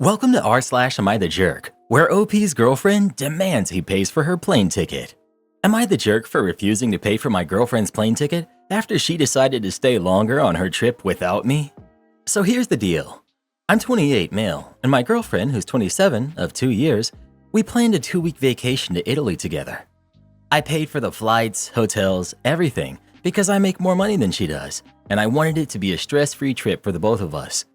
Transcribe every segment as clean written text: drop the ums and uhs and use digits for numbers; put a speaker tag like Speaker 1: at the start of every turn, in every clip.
Speaker 1: Welcome to r/Am I the Jerk, where OP's girlfriend demands he pays for her plane ticket. Am I the jerk for refusing to pay for my girlfriend's plane ticket after she decided to stay longer on her trip without me? So here's the deal. I'm 28 male, and my girlfriend, who's 27, of 2 years, we planned a 2-week vacation to Italy together. I paid for the flights, hotels, everything, because I make more money than she does, and I wanted it to be a stress-free trip for the both of us.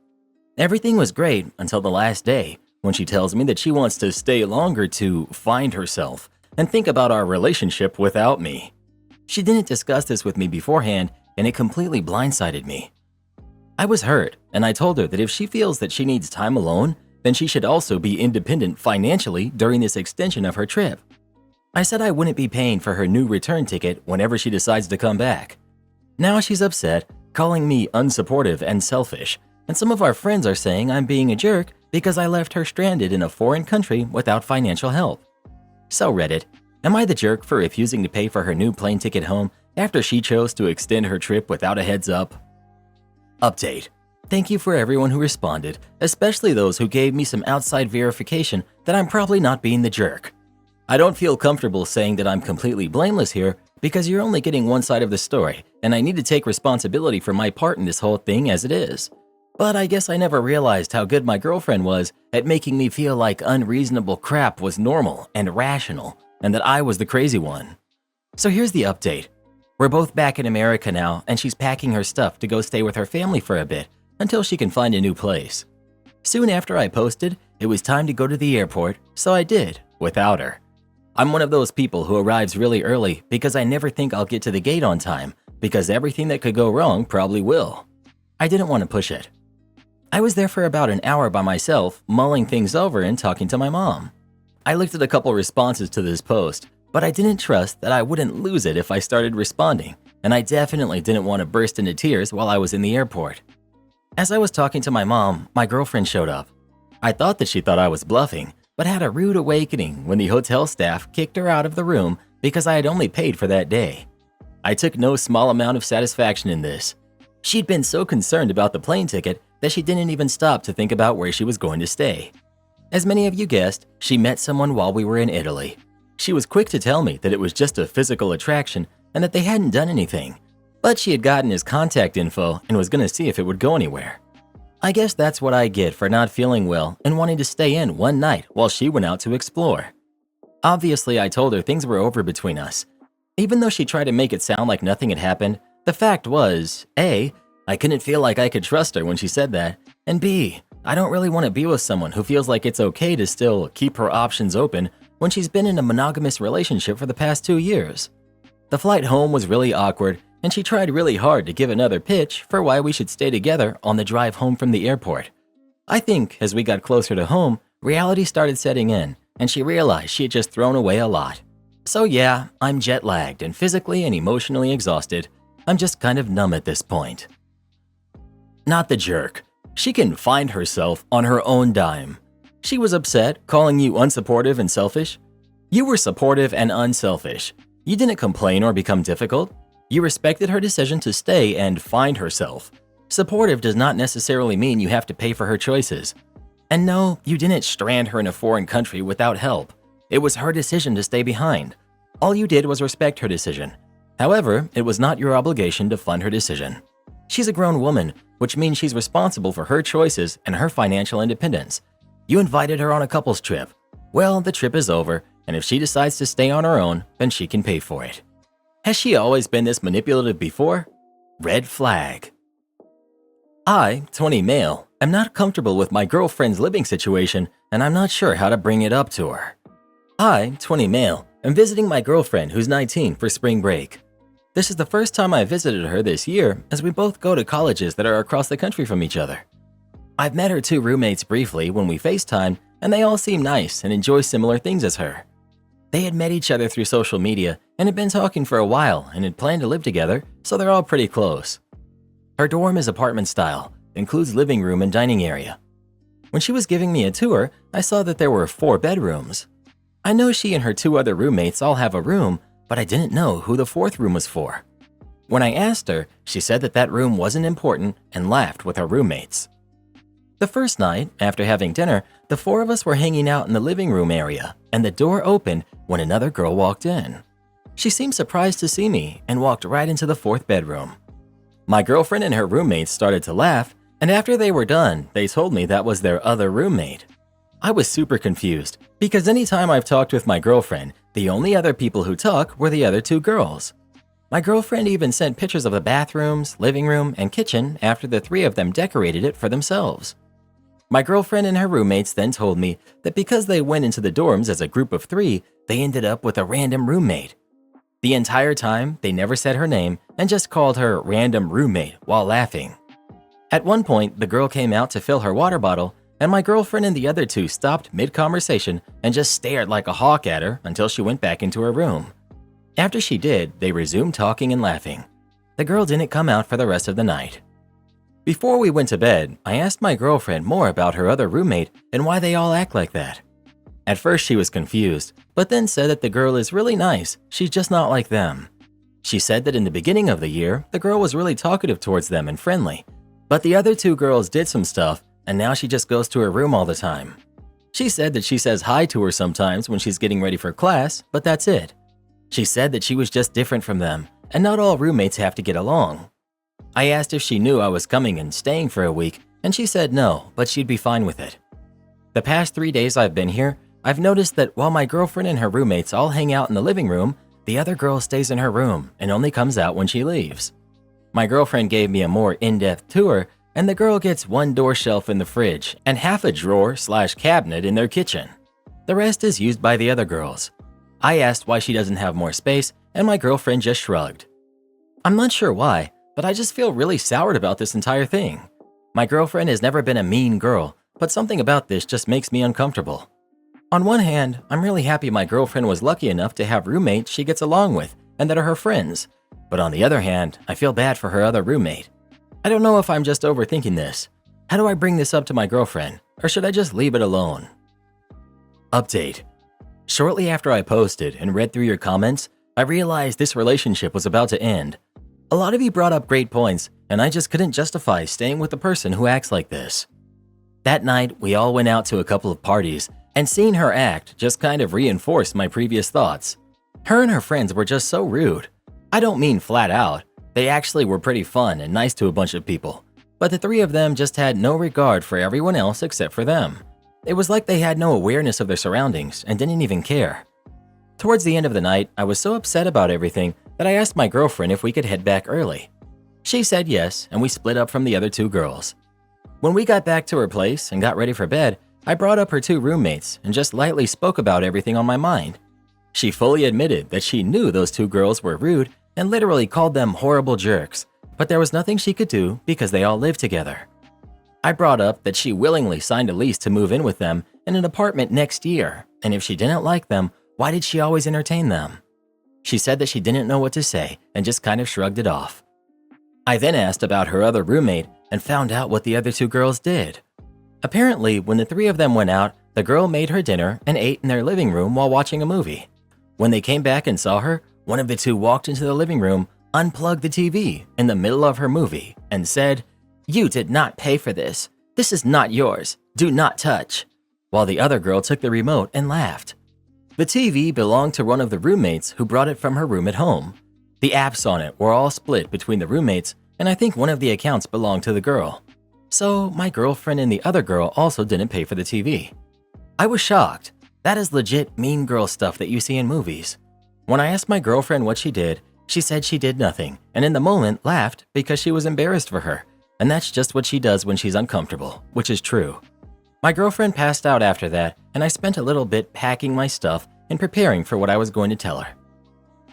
Speaker 1: Everything was great until the last day, when she tells me that she wants to stay longer to find herself and think about our relationship without me. She didn't discuss this with me beforehand, and it completely blindsided me. I was hurt, and I told her that if she feels that she needs time alone, then she should also be independent financially during this extension of her trip. I said I wouldn't be paying for her new return ticket whenever she decides to come back. Now she's upset, calling me unsupportive and selfish, and some of our friends are saying I'm being a jerk because I left her stranded in a foreign country without financial help. So Reddit, am I the jerk for refusing to pay for her new plane ticket home after she chose to extend her trip without a heads up? Update. Thank you for everyone who responded, especially those who gave me some outside verification that I'm probably not being the jerk. I don't feel comfortable saying that I'm completely blameless here because you're only getting one side of the story, and I need to take responsibility for my part in this whole thing as it is. But I guess I never realized how good my girlfriend was at making me feel like unreasonable crap was normal and rational, and that I was the crazy one. So here's the update. We're both back in America now, and she's packing her stuff to go stay with her family for a bit until she can find a new place. Soon after I posted, it was time to go to the airport, so I did, without her. I'm one of those people who arrives really early because I never think I'll get to the gate on time, because everything that could go wrong probably will. I didn't want to push it. I was there for about an hour by myself, mulling things over and talking to my mom. I looked at a couple responses to this post, but I didn't trust that I wouldn't lose it if I started responding, and I definitely didn't want to burst into tears while I was in the airport. As I was talking to my mom, my girlfriend showed up. I thought that she thought I was bluffing, but had a rude awakening when the hotel staff kicked her out of the room because I had only paid for that day. I took no small amount of satisfaction in this. She'd been so concerned about the plane ticket that she didn't even stop to think about where she was going to stay. As many of you guessed, she met someone while we were in Italy. She was quick to tell me that it was just a physical attraction and that they hadn't done anything, but she had gotten his contact info and was going to see if it would go anywhere. I guess that's what I get for not feeling well and wanting to stay in one night while she went out to explore. Obviously, I told her things were over between us. Even though she tried to make it sound like nothing had happened, the fact was, A, I couldn't feel like I could trust her when she said that, and B, I don't really want to be with someone who feels like it's okay to still keep her options open when she's been in a monogamous relationship for the past 2 years. The flight home was really awkward, and she tried really hard to give another pitch for why we should stay together on the drive home from the airport. I think as we got closer to home, reality started setting in, and she realized she had just thrown away a lot. So yeah, I'm jet-lagged and physically and emotionally exhausted. I'm just kind of numb at this point. Not the jerk. She can find herself on her own dime. She was upset, calling you unsupportive and selfish. You were supportive and unselfish. You didn't complain or become difficult. You respected her decision to stay and find herself. Supportive does not necessarily mean you have to pay for her choices. And no, you didn't strand her in a foreign country without help. It was her decision to stay behind. All you did was respect her decision. However, it was not your obligation to fund her decision. She's a grown woman, which means she's responsible for her choices and her financial independence. You invited her on a couple's trip. Well, the trip is over, and if she decides to stay on her own, then she can pay for it. Has she always been this manipulative before? Red flag. I, 20 male, am not comfortable with my girlfriend's living situation, and I'm not sure how to bring it up to her. I, 20 male, am visiting my girlfriend who's 19 for spring break. This is the first time I visited her this year, as we both go to colleges that are across the country from each other. I've met her 2 roommates briefly when we FaceTimed, and they all seem nice and enjoy similar things as her. They had met each other through social media and had been talking for a while and had planned to live together, so they're all pretty close. Her dorm is apartment style, includes living room and dining area. When she was giving me a tour, I saw that there were 4 bedrooms. I know she and her 2 other roommates all have a room, but I didn't know who the 4th room was for. When I asked her, she said that that room wasn't important and laughed with her roommates. The first night, after having dinner, the four of us were hanging out in the living room area, and the door opened when another girl walked in. She seemed surprised to see me and walked right into the fourth bedroom. My girlfriend and her roommates started to laugh, and after they were done, they told me that was their other roommate. I was super confused because anytime I've talked with my girlfriend, the only other people who talk were the other two girls. My girlfriend even sent pictures of the bathrooms, living room, and kitchen after the three of them decorated it for themselves. My girlfriend and her roommates then told me that because they went into the dorms as a group of three, they ended up with a random roommate. The entire time, they never said her name and just called her random roommate while laughing. At one point, the girl came out to fill her water bottle, and my girlfriend and the other two stopped mid-conversation and just stared like a hawk at her until she went back into her room. After she did, they resumed talking and laughing. The girl didn't come out for the rest of the night. Before we went to bed, I asked my girlfriend more about her other roommate and why they all act like that. At first she was confused, but then said that the girl is really nice, she's just not like them. She said that in the beginning of the year, the girl was really talkative towards them and friendly, but the other two girls did some stuff and now she just goes to her room all the time. She said that she says hi to her sometimes when she's getting ready for class, but that's it. She said that she was just different from them, and not all roommates have to get along. I asked if she knew I was coming and staying for a week, and she said no, but she'd be fine with it. The past 3 days I've been here, I've noticed that while my girlfriend and her roommates all hang out in the living room, the other girl stays in her room and only comes out when she leaves. My girlfriend gave me a more in-depth tour, and the girl gets one door shelf in the fridge and half a drawer/cabinet in their kitchen. The rest is used by the other girls. I asked why she doesn't have more space, and my girlfriend just shrugged. I'm not sure why, but I just feel really soured about this entire thing. My girlfriend has never been a mean girl, but something about this just makes me uncomfortable. On one hand, I'm really happy my girlfriend was lucky enough to have roommates she gets along with and that are her friends. But on the other hand, I feel bad for her other roommate. I don't know if I'm just overthinking this. How do I bring this up to my girlfriend, or should I just leave it alone? Update. Shortly after I posted and read through your comments, I realized this relationship was about to end. A lot of you brought up great points, and I just couldn't justify staying with a person who acts like this. That night, we all went out to a couple of parties, and seeing her act just kind of reinforced my previous thoughts. Her and her friends were just so rude. I don't mean flat out. They actually were pretty fun and nice to a bunch of people, but the three of them just had no regard for everyone else except for them. It was like they had no awareness of their surroundings and didn't even care. Towards the end of the night, I was so upset about everything that I asked my girlfriend if we could head back early. She said yes, and we split up from the other two girls. When we got back to her place and got ready for bed, I brought up her two roommates and just lightly spoke about everything on my mind. She fully admitted that she knew those two girls were rude and literally called them horrible jerks, but there was nothing she could do because they all lived together. I brought up that she willingly signed a lease to move in with them in an apartment next year, and if she didn't like them, why did she always entertain them? She said that she didn't know what to say and just kind of shrugged it off. I then asked about her other roommate and found out what the other two girls did. Apparently, when the three of them went out, the girl made her dinner and ate in their living room while watching a movie. When they came back and saw her, one of the two walked into the living room, unplugged the TV in the middle of her movie, and said, "You did not pay for this. This is not yours. Do not touch," while the other girl took the remote and laughed. The TV belonged to one of the roommates who brought it from her room at home. The apps on it were all split between the roommates, and I think one of the accounts belonged to the girl. So my girlfriend and the other girl also didn't pay for the TV. I was shocked. That is legit mean girl stuff that you see in movies. When I asked my girlfriend what she did, she said she did nothing, and in the moment laughed because she was embarrassed for her, and that's just what she does when she's uncomfortable, which is true. My girlfriend passed out after that, and I spent a little bit packing my stuff and preparing for what I was going to tell her.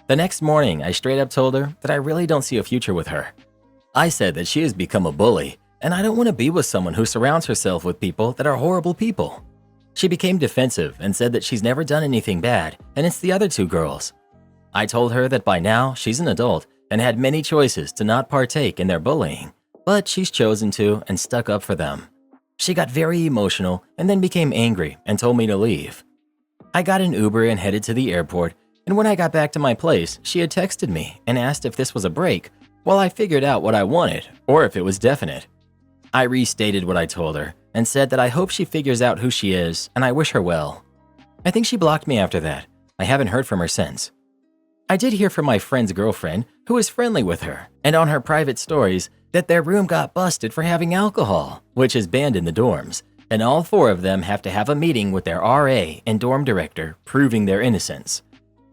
Speaker 1: The next morning, I straight up told her that I really don't see a future with her. I said that she has become a bully, and I don't want to be with someone who surrounds herself with people that are horrible people. She became defensive and said that she's never done anything bad, and it's the other two girls. I told her that by now she's an adult and had many choices to not partake in their bullying, but she's chosen to and stuck up for them. She got very emotional and then became angry and told me to leave. I got an Uber and headed to the airport, and when I got back to my place, she had texted me and asked if this was a break while I figured out what I wanted or if it was definite. I restated what I told her, and said that I hope she figures out who she is and I wish her well. I think she blocked me after that. I haven't heard from her since. I did hear from my friend's girlfriend, who is friendly with her, and on her private stories, that their room got busted for having alcohol, which is banned in the dorms, and all 4 of them have to have a meeting with their RA and dorm director proving their innocence.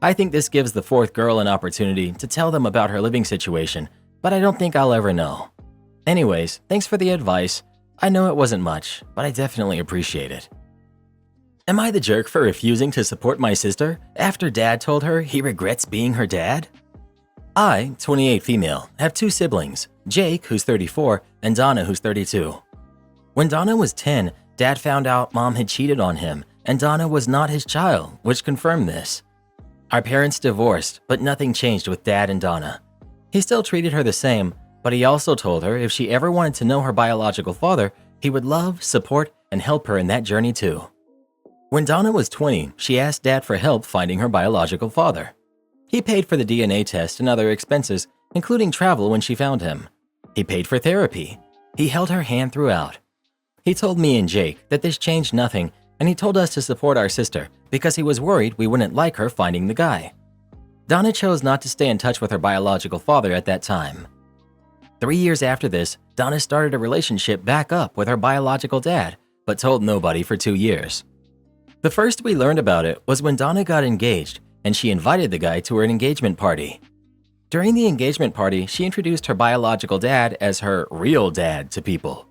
Speaker 1: I think this gives the 4th girl an opportunity to tell them about her living situation, but I don't think I'll ever know. Anyways, thanks for the advice. I know it wasn't much, but I definitely appreciate it. Am I the jerk for refusing to support my sister after dad told her he regrets being her dad? I, 28 female, have 2 siblings, Jake, who's 34, and Donna, who's 32. When Donna was 10, dad found out mom had cheated on him, and Donna was not his child, which confirmed this. Our parents divorced, but nothing changed with dad and Donna. He still treated her the same, but he also told her if she ever wanted to know her biological father, he would love, support, and help her in that journey too. When Donna was 20, she asked dad for help finding her biological father. He paid for the DNA test and other expenses, including travel when she found him. He paid for therapy. He held her hand throughout. He told me and Jake that this changed nothing, and he told us to support our sister because he was worried we wouldn't like her finding the guy. Donna chose not to stay in touch with her biological father at that time. 3 years after this, Donna started a relationship back up with her biological dad, but told nobody for 2 years. The first we learned about it was when Donna got engaged, and she invited the guy to her engagement party. During the engagement party, she introduced her biological dad as her real dad to people.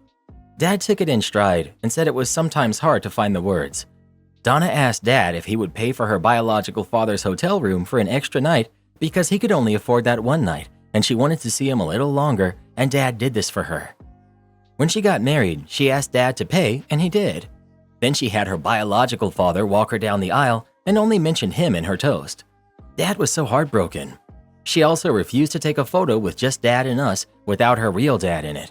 Speaker 1: Dad took it in stride and said it was sometimes hard to find the words. Donna asked dad if he would pay for her biological father's hotel room for an extra night because he could only afford that one night, and she wanted to see him a little longer, and dad did this for her. When she got married, she asked dad to pay, and he did. Then she had her biological father walk her down the aisle and only mentioned him in her toast. Dad was so heartbroken. She also refused to take a photo with just dad and us without her real dad in it.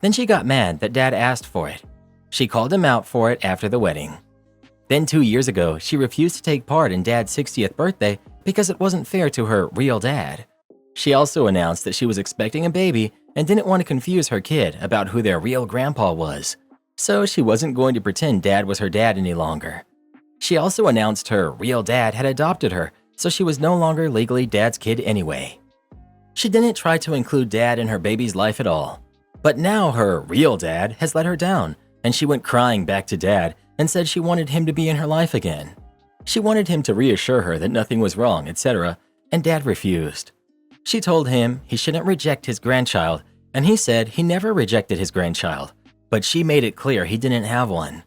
Speaker 1: Then she got mad that dad asked for it. She called him out for it after the wedding. Then 2 years ago, she refused to take part in dad's 60th birthday because it wasn't fair to her real dad. She also announced that she was expecting a baby and didn't want to confuse her kid about who their real grandpa was. So she wasn't going to pretend dad was her dad any longer. She also announced her real dad had adopted her, so she was no longer legally dad's kid anyway. She didn't try to include dad in her baby's life at all. But now her real dad has let her down, and she went crying back to dad and said she wanted him to be in her life again. She wanted him to reassure her that nothing was wrong, etc., and dad refused. She told him he shouldn't reject his grandchild, and he said he never rejected his grandchild, but she made it clear he didn't have one.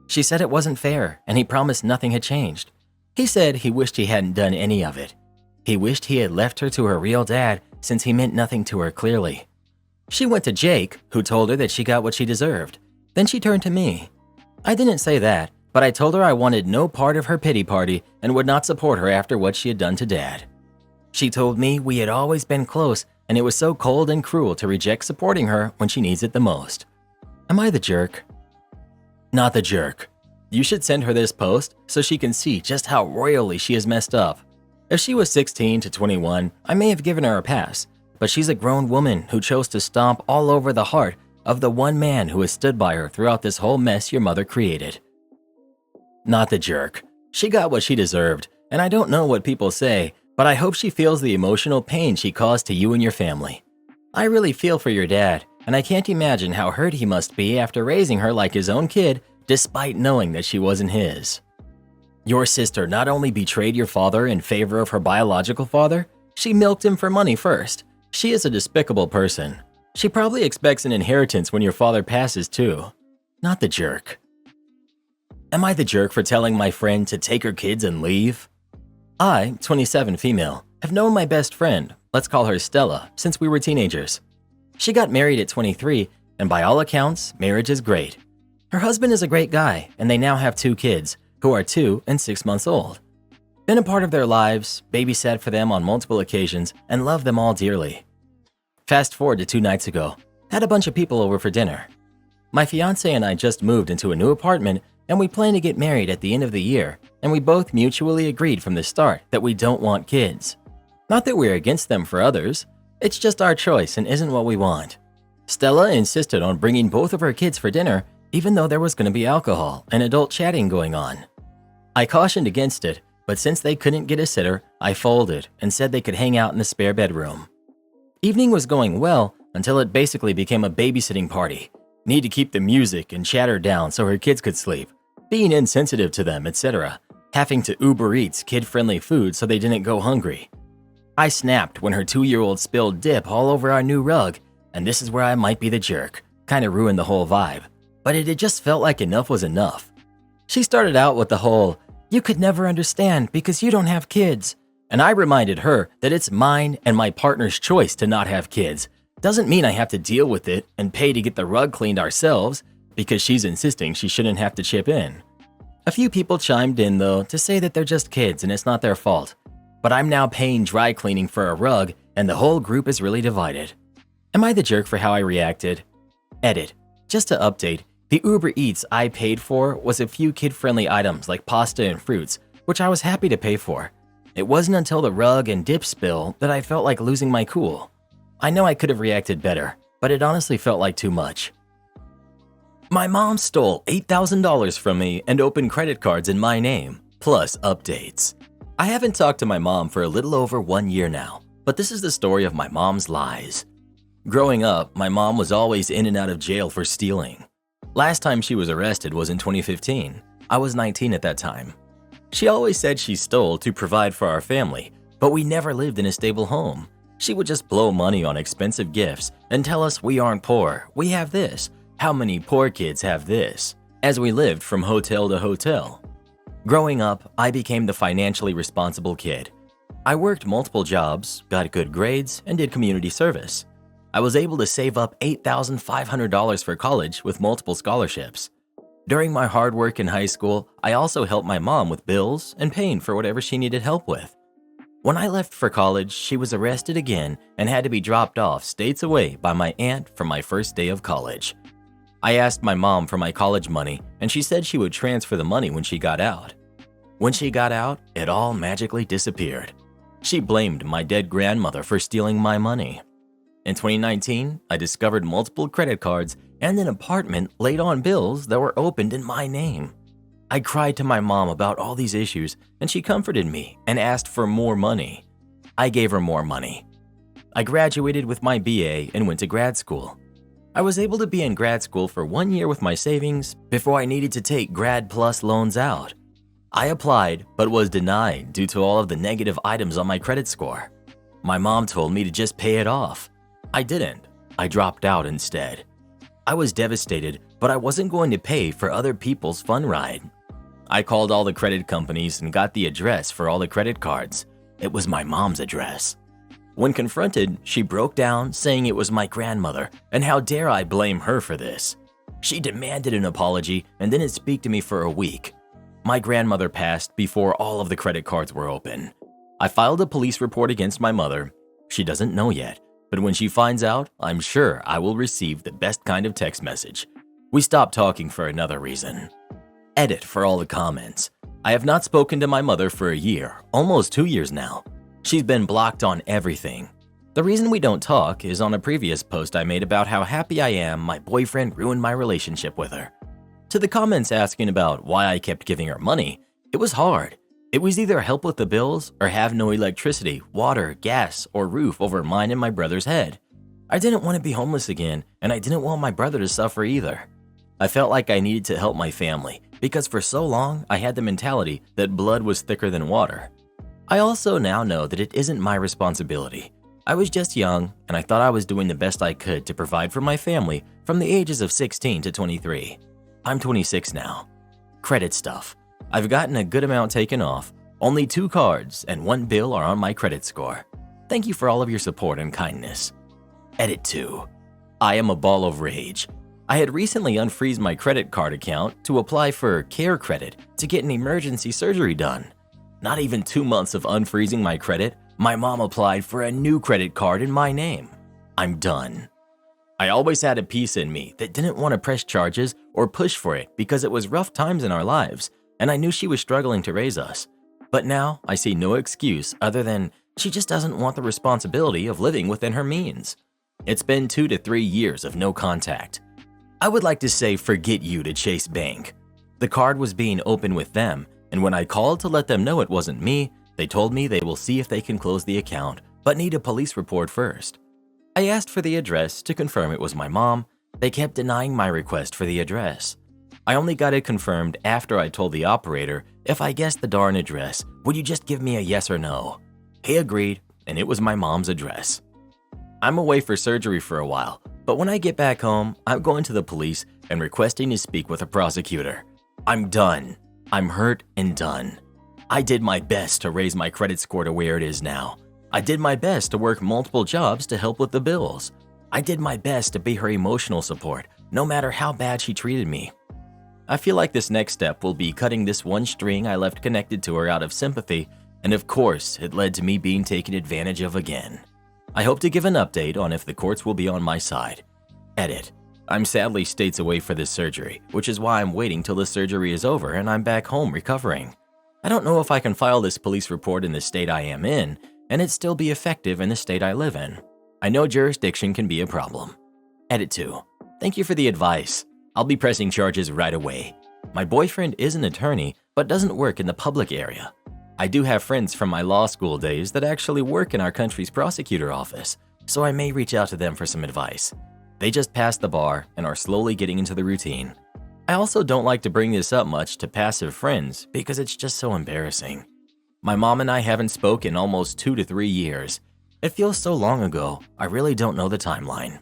Speaker 1: She said it wasn't fair, and he promised nothing had changed. He said he wished he hadn't done any of it. He wished he had left her to her real dad since he meant nothing to her clearly. She went to Jake, who told her that she got what she deserved. Then she turned to me. I didn't say that, but I told her I wanted no part of her pity party and would not support her after what she had done to dad. She told me we had always been close, and it was so cold and cruel to reject supporting her when she needs it the most. Am I the jerk? Not the jerk. You should send her this post so she can see just how royally she is messed up. If she was 16 to 21, I may have given her a pass, but she's a grown woman who chose to stomp all over the heart of the one man who has stood by her throughout this whole mess your mother created. Not the jerk. She got what she deserved, and I don't know what people say, but I hope she feels the emotional pain she caused to you and your family. I really feel for your dad, and I can't imagine how hurt he must be after raising her like his own kid despite knowing that she wasn't his. Your sister not only betrayed your father in favor of her biological father, she milked him for money first. She is a despicable person. She probably expects an inheritance when your father passes too. Not the jerk. Am I the jerk for telling my friend to take her kids and leave? I, 27 female, have known my best friend, let's call her Stella, since we were teenagers. She got married at 23, and by all accounts, marriage is great. Her husband is a great guy, and they now have 2 kids, who are 2 and 6 months old. Been a part of their lives, babysat for them on multiple occasions, and love them all dearly. Fast forward to 2 nights ago, had a bunch of people over for dinner. My fiance and I just moved into a new apartment, and we plan to get married at the end of the year, and we both mutually agreed from the start that we don't want kids. Not that we're against them for others, it's just our choice and isn't what we want. Stella insisted on bringing both of her kids for dinner, even though there was going to be alcohol and adult chatting going on. I cautioned against it, but since they couldn't get a sitter, I folded and said they could hang out in the spare bedroom. Evening was going well until it basically became a babysitting party. Need to keep the music and chatter down so her kids could sleep, being insensitive to them, etc. Having to Uber Eats kid-friendly food so they didn't go hungry. I snapped when her 2-year-old spilled dip all over our new rug, and this is where I might be the jerk. Kinda ruined the whole vibe, but it had just felt like enough was enough. She started out with the whole, "You could never understand because you don't have kids." And I reminded her that it's mine and my partner's choice to not have kids. Doesn't mean I have to deal with it and pay to get the rug cleaned ourselves because she's insisting she shouldn't have to chip in. A few people chimed in though to say that they're just kids and it's not their fault. But I'm now paying dry cleaning for a rug and the whole group is really divided. Am I the jerk for how I reacted? Edit. Just to update, the Uber Eats I paid for was a few kid-friendly items like pasta and fruits, which I was happy to pay for. It wasn't until the rug and dip spill that I felt like losing my cool. I know I could have reacted better, but it honestly felt like too much. My mom stole $8,000 from me and opened credit cards in my name, plus updates. I haven't talked to my mom for a little over 1 year now, but this is the story of my mom's lies. Growing up, my mom was always in and out of jail for stealing. Last time she was arrested was in 2015. I was 19 at that time. She always said she stole to provide for our family, but we never lived in a stable home. She would just blow money on expensive gifts and tell us we aren't poor, we have this, how many poor kids have this, as we lived from hotel to hotel. Growing up, I became the financially responsible kid. I worked multiple jobs, got good grades, and did community service. I was able to save up $8,500 for college with multiple scholarships. During my hard work in high school, I also helped my mom with bills and paying for whatever she needed help with. When I left for college, she was arrested again and had to be dropped off states away by my aunt for my first day of college. I asked my mom for my college money, and she said she would transfer the money when she got out. When she got out, it all magically disappeared. She blamed my dead grandmother for stealing my money. In 2019, I discovered multiple credit cards and an apartment laid on bills that were opened in my name. I cried to my mom about all these issues, and she comforted me and asked for more money. I gave her more money. I graduated with my BA and went to grad school. I was able to be in grad school for 1 year with my savings before I needed to take Grad Plus loans out. I applied but was denied due to all of the negative items on my credit score. My mom told me to just pay it off. I didn't. I dropped out instead. I was devastated, but I wasn't going to pay for other people's fun ride. I called all the credit companies and got the address for all the credit cards. It was my mom's address. When confronted, she broke down saying it was my grandmother and how dare I blame her for this. She demanded an apology and didn't speak to me for a week. My grandmother passed before all of the credit cards were open. I filed a police report against my mother. She doesn't know yet, but when she finds out, I'm sure I will receive the best kind of text message. We stopped talking for another reason. Edit for all the comments. I have not spoken to my mother for a year, almost 2 years now. She's been blocked on everything. The reason we don't talk is on a previous post I made about how happy I am my boyfriend ruined my relationship with her. To the comments asking about why I kept giving her money, it was hard. It was either help with the bills or have no electricity, water, gas, or roof over mine and my brother's head. I didn't want to be homeless again, and I didn't want my brother to suffer either. I felt like I needed to help my family because for so long I had the mentality that blood was thicker than water. I also now know that it isn't my responsibility. I was just young, and I thought I was doing the best I could to provide for my family from the ages of 16 to 23. I'm 26 now. Credit stuff. I've gotten a good amount taken off. Only 2 cards and 1 bill are on my credit score. Thank you for all of your support and kindness. Edit 2. I am a ball of rage. I had recently unfreezed my credit card account to apply for care credit to get an emergency surgery done. Not even 2 months of unfreezing my credit, my mom applied for a new credit card in my name. I'm done. I always had a piece in me that didn't want to press charges or push for it because it was rough times in our lives, and I knew she was struggling to raise us. But now I see no excuse other than she just doesn't want the responsibility of living within her means. It's been 2 to 3 years of no contact. I would like to say forget you to Chase Bank. The card was being opened with them, and when I called to let them know it wasn't me, they told me they will see if they can close the account, but need a police report first. I asked for the address to confirm it was my mom. They kept denying my request for the address. I only got it confirmed after I told the operator if I guessed the darn address, would you just give me a yes or no? He agreed, and it was my mom's address. I'm away for surgery for a while, but when I get back home, I'm going to the police and requesting to speak with a prosecutor. I'm done. I'm hurt and done. I did my best to raise my credit score to where it is now. I did my best to work multiple jobs to help with the bills. I did my best to be her emotional support, no matter how bad she treated me. I feel like this next step will be cutting this one string I left connected to her out of sympathy, and of course, it led to me being taken advantage of again. I hope to give an update on if the courts will be on my side. Edit. I'm sadly states away for this surgery, which is why I'm waiting till the surgery is over and I'm back home recovering. I don't know if I can file this police report in the state I am in, and it still be effective in the state I live in. I know jurisdiction can be a problem. Edit 2. Thank you for the advice. I'll be pressing charges right away. My boyfriend is an attorney, but doesn't work in the public area. I do have friends from my law school days that actually work in our country's prosecutor office, so I may reach out to them for some advice. They just passed the bar and are slowly getting into the routine. I also don't like to bring this up much to passive friends because it's just so embarrassing. My mom and I haven't spoken in almost 2 to 3 years. It feels so long ago, I really don't know the timeline.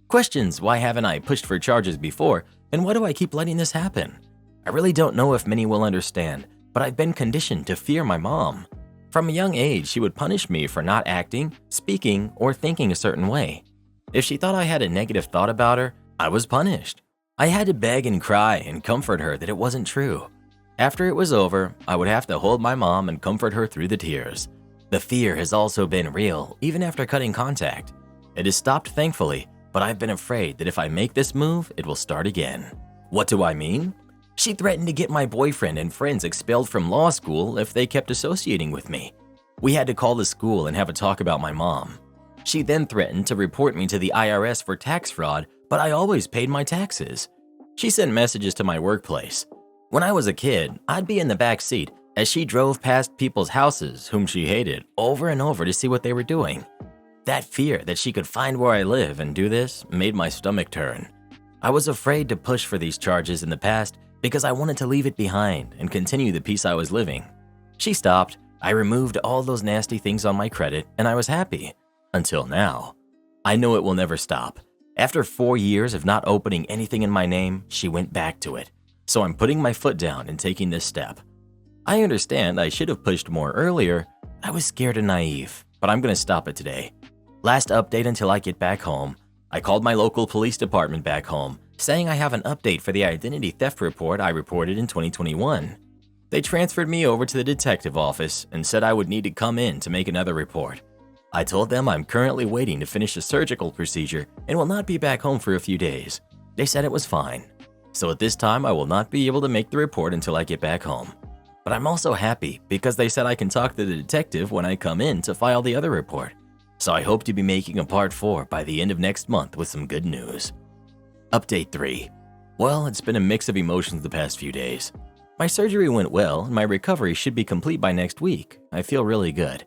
Speaker 1: Questions: why haven't I pushed for charges before, and why do I keep letting this happen? I really don't know if many will understand, but I've been conditioned to fear my mom. From a young age, she would punish me for not acting, speaking, or thinking a certain way. If she thought I had a negative thought about her, I was punished. I had to beg and cry and comfort her that it wasn't true. After it was over, I would have to hold my mom and comfort her through the tears. The fear has also been real, even after cutting contact. It has stopped thankfully, but I've been afraid that if I make this move, it will start again. What do I mean? She threatened to get my boyfriend and friends expelled from law school if they kept associating with me. We had to call the school and have a talk about my mom. She then threatened to report me to the IRS for tax fraud, but I always paid my taxes. She sent messages to my workplace. When I was a kid, I'd be in the back seat as she drove past people's houses whom she hated over and over to see what they were doing. That fear that she could find where I live and do this made my stomach turn. I was afraid to push for these charges in the past because I wanted to leave it behind and continue the peace I was living. She stopped, I removed all those nasty things on my credit, and I was happy. Until now. I know it will never stop. After 4 years of not opening anything in my name, she went back to it. So I'm putting my foot down and taking this step. I understand I should have pushed more earlier. I was scared and naive, but I'm gonna stop it today. Last update until I get back home. I called my local police department back home, saying I have an update for the identity theft report I reported in 2021. They transferred me over to the detective office and said I would need to come in to make another report. I told them I'm currently waiting to finish a surgical procedure and will not be back home for a few days. They said it was fine. So at this time, I will not be able to make the report until I get back home. But I'm also happy because they said I can talk to the detective when I come in to file the other report. So I hope to be making a part 4 by the end of next month with some good news. Update 3. Well, it's been a mix of emotions the past few days. My surgery went well and my recovery should be complete by next week. I feel really good.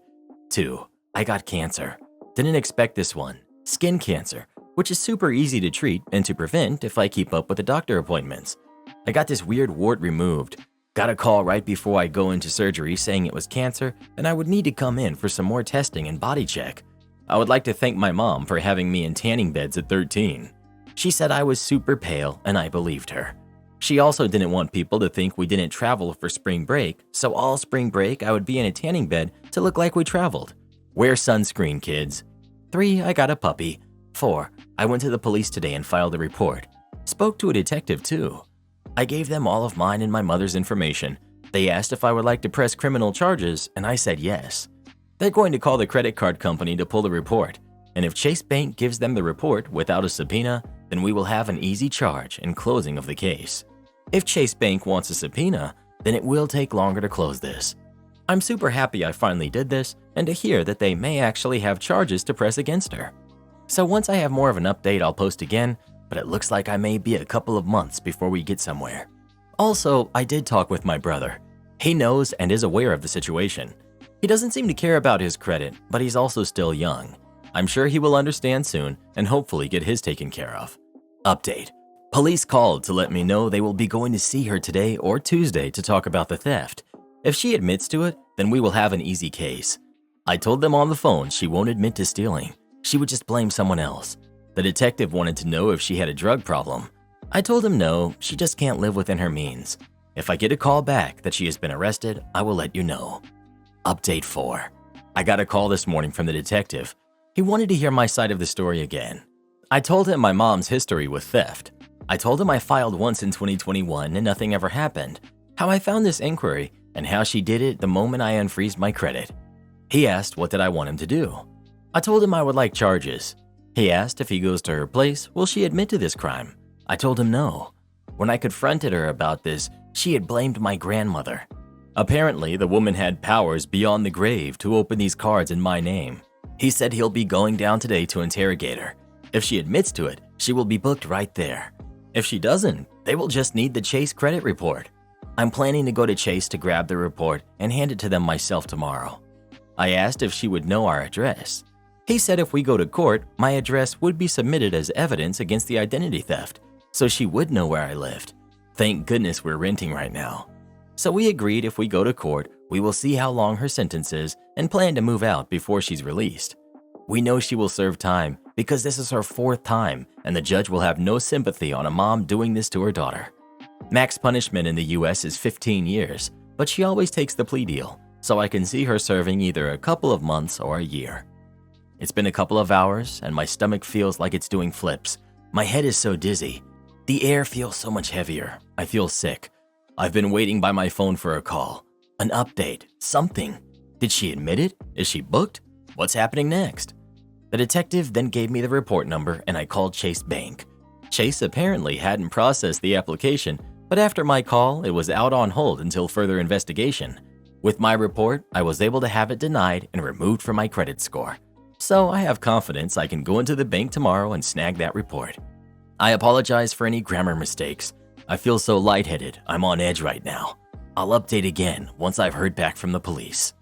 Speaker 1: 2. I got cancer. Didn't expect this one. Skin cancer, which is super easy to treat and to prevent if I keep up with the doctor appointments. I got this weird wart removed. Got a call right before I go into surgery saying it was cancer and I would need to come in for some more testing and body check. I would like to thank my mom for having me in tanning beds at 13. She said I was super pale and I believed her. She also didn't want people to think we didn't travel for spring break, so all spring break I would be in a tanning bed to look like we traveled. Wear sunscreen, kids. 3. I got a puppy. 4. I went to the police today and filed a report. Spoke to a detective too. I gave them all of mine and my mother's information. They asked if I would like to press criminal charges, and I said yes. They're going to call the credit card company to pull the report, and if Chase Bank gives them the report without a subpoena, then we will have an easy charge and closing of the case. If Chase Bank wants a subpoena, then it will take longer to close this. I'm super happy I finally did this and to hear that they may actually have charges to press against her. So once I have more of an update, I'll post again, but it looks like I may be a couple of months before we get somewhere. Also, I did talk with my brother. He knows and is aware of the situation. He doesn't seem to care about his credit, but he's also still young. I'm sure he will understand soon and hopefully get his taken care of. Update. Police called to let me know they will be going to see her today or Tuesday to talk about the theft. If she admits to it, then we will have an easy case. I told them on the phone she won't admit to stealing. She would just blame someone else. The detective wanted to know if she had a drug problem. I told him no, she just can't live within her means. If I get a call back that she has been arrested, I will let you know. Update 4. I got a call this morning from the detective. He wanted to hear my side of the story again. I told him my mom's history with theft. I told him I filed once in 2021 and nothing ever happened, how I found this inquiry, and how she did it the moment I unfreezed my credit. He asked what did I want him to do. I told him I would like charges. He asked if he goes to her place, will she admit to this crime? I told him no. When I confronted her about this, she had blamed my grandmother. Apparently, the woman had powers beyond the grave to open these cards in my name. He said he'll be going down today to interrogate her. If she admits to it, she will be booked right there. If she doesn't, they will just need the Chase credit report. I'm planning to go to Chase to grab the report and hand it to them myself tomorrow. I asked if she would know our address. He said if we go to court, my address would be submitted as evidence against the identity theft, so she would know where I lived. Thank goodness we're renting right now. So we agreed if we go to court, we will see how long her sentence is and plan to move out before she's released. We know she will serve time because this is her 4th time and the judge will have no sympathy on a mom doing this to her daughter. Max punishment in the US is 15 years, but she always takes the plea deal, so I can see her serving either a couple of months or a year. It's been a couple of hours and my stomach feels like it's doing flips. My head is so dizzy. The air feels so much heavier. I feel sick. I've been waiting by my phone for a call, an update, something. Did she admit it? Is she booked? What's happening next? The detective then gave me the report number and I called Chase Bank. Chase apparently hadn't processed the application, but after my call, it was out on hold until further investigation. With my report, I was able to have it denied and removed from my credit score. So I have confidence I can go into the bank tomorrow and snag that report. I apologize for any grammar mistakes. I feel so lightheaded, I'm on edge right now. I'll update again once I've heard back from the police.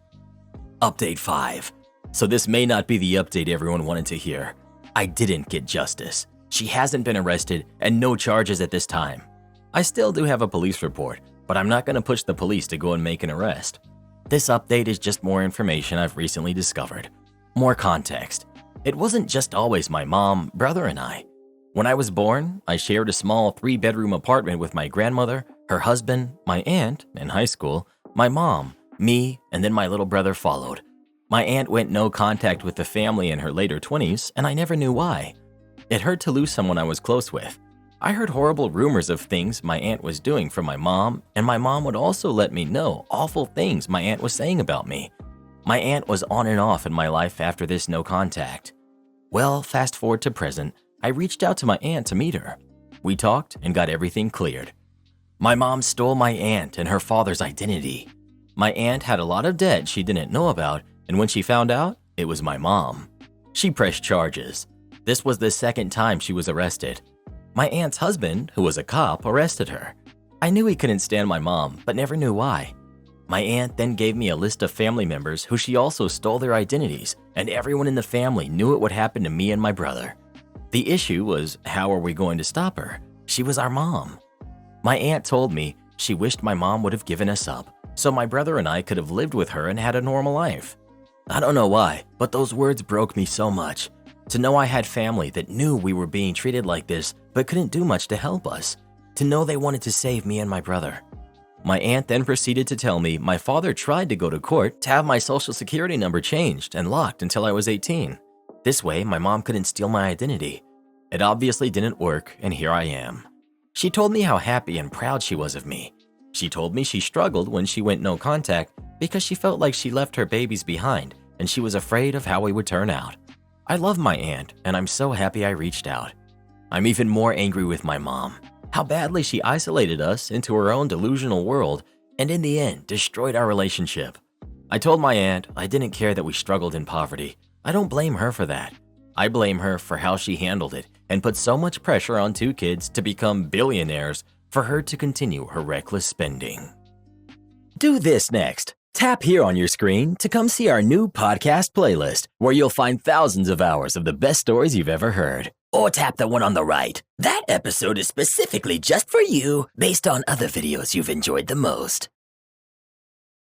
Speaker 1: Update 5. So this may not be the update everyone wanted to hear. I didn't get justice. She hasn't been arrested and no charges at this time. I still do have a police report, but I'm not going to push the police to go and make an arrest. This update is just more information I've recently discovered. More context. It wasn't just always my mom, brother, and I. When I was born, I shared a small 3-bedroom apartment with my grandmother, her husband, my aunt in high school, my mom, me, and then my little brother followed. My aunt went no contact with the family in her later 20s, and I never knew why. It hurt to lose someone I was close with. I heard horrible rumors of things my aunt was doing from my mom, and my mom would also let me know awful things my aunt was saying about me. My aunt was on and off in my life after this no contact. Well, fast forward to present, I reached out to my aunt to meet her. We talked and got everything cleared. My mom stole my aunt and her father's identity. My aunt had a lot of debt she didn't know about, and when she found out, it was my mom. She pressed charges. This was the 2nd time she was arrested. My aunt's husband, who was a cop, arrested her. I knew he couldn't stand my mom, but never knew why. My aunt then gave me a list of family members who she also stole their identities, and everyone in the family knew it would happen to me and my brother. The issue was, how are we going to stop her? She was our mom. My aunt told me she wished my mom would have given us up, so my brother and I could have lived with her and had a normal life. I don't know why, but those words broke me so much. To know I had family that knew we were being treated like this but couldn't do much to help us. To know they wanted to save me and my brother. My aunt then proceeded to tell me my father tried to go to court to have my social security number changed and locked until I was 18. This way, my mom couldn't steal my identity. It obviously didn't work, and here I am. She told me how happy and proud she was of me. She told me she struggled when she went no contact because she felt like she left her babies behind and she was afraid of how we would turn out. I love my aunt, and I'm so happy I reached out. I'm even more angry with my mom. How badly she isolated us into her own delusional world and in the end destroyed our relationship. I told my aunt I didn't care that we struggled in poverty. I don't blame her for that. I blame her for how she handled it and put so much pressure on two kids to become billionaires for her to continue her reckless spending. Do this next. Tap here on your screen to come see our new podcast playlist, where you'll find thousands of hours of the best stories you've ever heard. Or tap the one on the right. That episode is specifically just for you, based on other videos you've enjoyed the most.